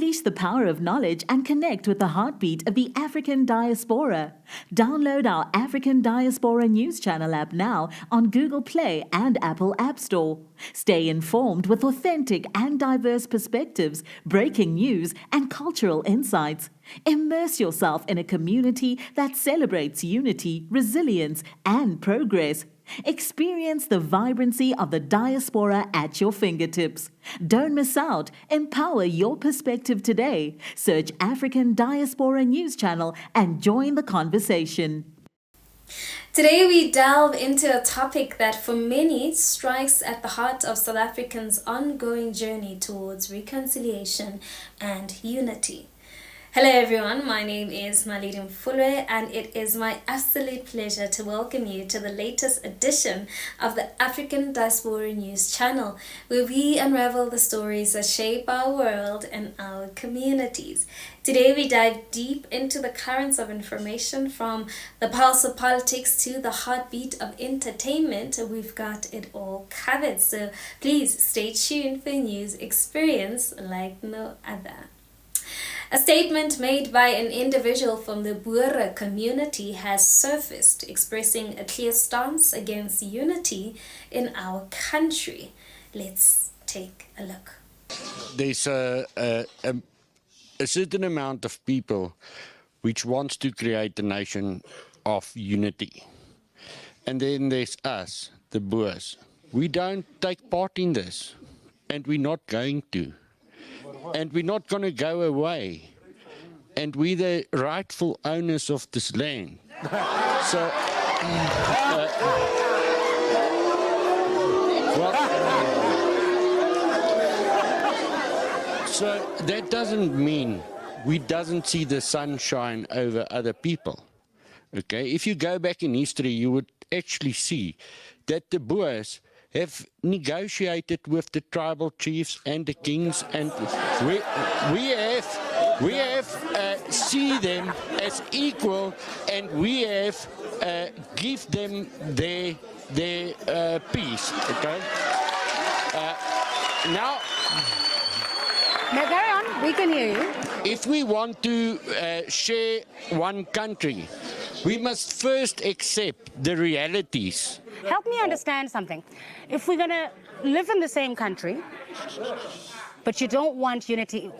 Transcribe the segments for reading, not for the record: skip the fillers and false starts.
Unleash the power of knowledge and connect with the heartbeat of the African diaspora. Download our African Diaspora News Channel app now on Google Play and Apple App Store. Stay informed with authentic and diverse perspectives, breaking news, and cultural insights. Immerse yourself in a community that celebrates unity, resilience, and progress. Experience the vibrancy of the diaspora at your fingertips. Don't miss out. Empower your perspective today. Search African Diaspora News Channel and join the conversation. Today we delve into a topic that for many strikes at the heart of South Africans' ongoing journey towards reconciliation and unity. Hello everyone, my name is Malidi Mfulwe and it is my absolute pleasure to welcome you to the latest edition of the African Diaspora News Channel, where we unravel the stories that shape our world and our communities. Today we dive deep into the currents of information, from the pulse of politics to the heartbeat of entertainment. We've got it all covered, so please stay tuned for a news experience like no other. A statement made by an individual from the Boer community has surfaced, expressing a clear stance against unity in our country. Let's take a look. There's a certain amount of people which wants to create a nation of unity. And then there's us, the Boers. We don't take part in this, and we're not going to. And we're not going to go away. And we're the rightful owners of this land. So, so that doesn't mean we doesn't see the sunshine over other people. Okay, if you go back in history, you would actually see that the Boers have negotiated with the tribal chiefs and the kings, and we have see them as equal, and we have give them their peace. Okay. Now carry on. We can hear you. If we want to share one country, we must first accept the realities. Help me understand something. If we're going to live in the same country, but you don't want unity,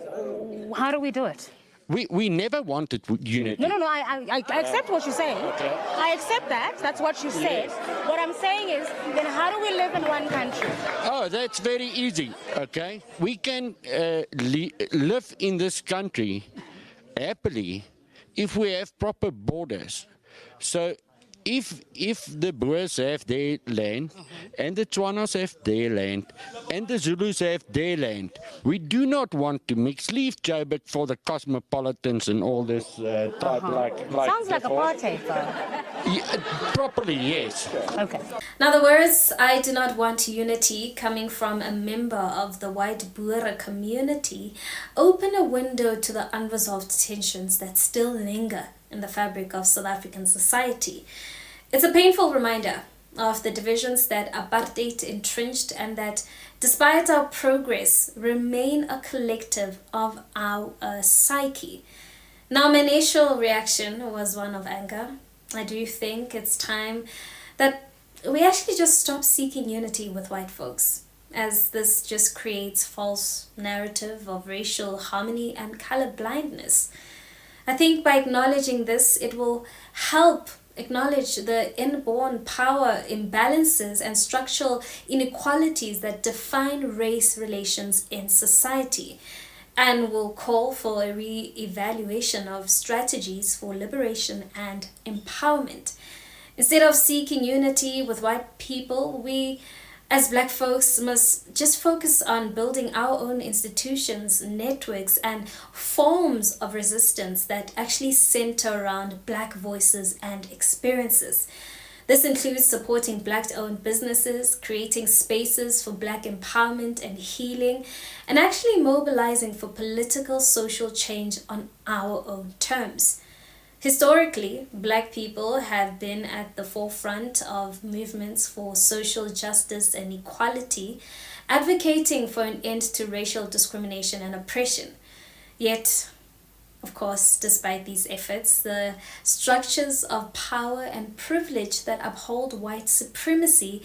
how do we do it? We never wanted unity. No, I accept what you're saying. Okay. I accept that. That's what you said. Yes. What I'm saying is, then how do we live in one country? Oh, that's very easy, okay? We can live in this country happily if we have proper borders. So if the Boers have their land, and the Tswanas have their land, and the Zulus have their land, we do not want to mix. Leave Joburg for the cosmopolitans and all this type like Sounds like before. apartheid, though. Yeah, properly, yes. Okay. Now the words "I do not want unity" coming from a member of the white Boer community open a window to the unresolved tensions that still linger in the fabric of South African society. It's a painful reminder of the divisions that apartheid entrenched, and that despite our progress, remain a collective of our psyche. Now, my initial reaction was one of anger. I do think it's time that we actually just stop seeking unity with white folks, as this just creates false narrative of racial harmony and color blindness. I think by acknowledging this, it will help acknowledge the inborn power imbalances and structural inequalities that define race relations in society, and will call for a re-evaluation of strategies for liberation and empowerment. Instead of seeking unity with white people, we as Black folks must just focus on building our own institutions, networks, and forms of resistance that actually center around Black voices and experiences. This includes supporting Black-owned businesses, creating spaces for Black empowerment and healing, and actually mobilizing for political social change on our own terms. Historically, Black people have been at the forefront of movements for social justice and equality, advocating for an end to racial discrimination and oppression. Yet, of course, despite these efforts, the structures of power and privilege that uphold white supremacy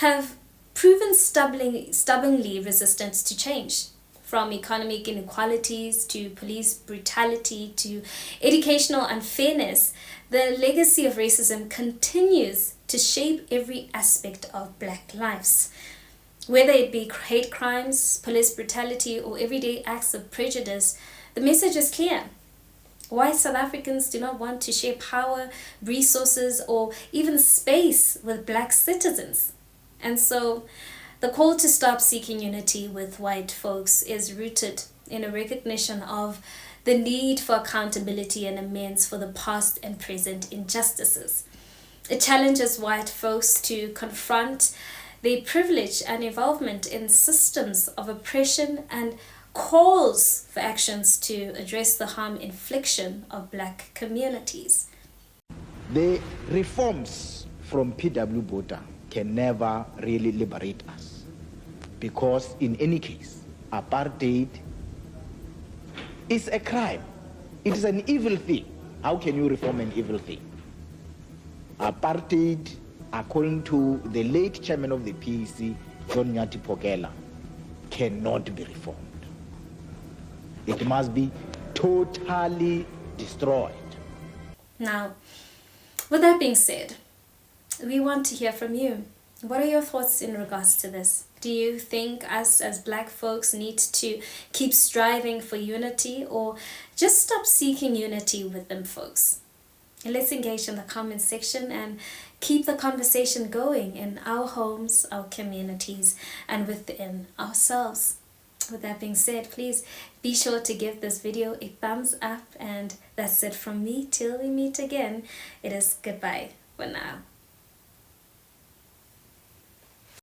have proven stubbornly resistant to change. From economic inequalities to police brutality to educational unfairness, the legacy of racism continues to shape every aspect of black lives. Whether it be hate crimes, police brutality, or everyday acts of prejudice, the message is clear. White South Africans do not want to share power, resources, or even space with black citizens. And so, the call to stop seeking unity with white folks is rooted in a recognition of the need for accountability and amends for the past and present injustices. It challenges white folks to confront their privilege and involvement in systems of oppression and calls for actions to address the harm infliction of black communities. The reforms from P.W. Botha can never really liberate us, because in any case, apartheid is a crime. It is an evil thing. How can you reform an evil thing? Apartheid, according to the late chairman of the PEC, John Nyati Pokela, cannot be reformed. It must be totally destroyed. Now, with that being said, we want to hear from you. What are your thoughts in regards to this? Do you think us as black folks need to keep striving for unity, or just stop seeking unity with them folks? And let's engage in the comment section and keep the conversation going in our homes, our communities, and within ourselves. With that being said, please be sure to give this video a thumbs up, and that's it from me till we meet again. It is goodbye for now.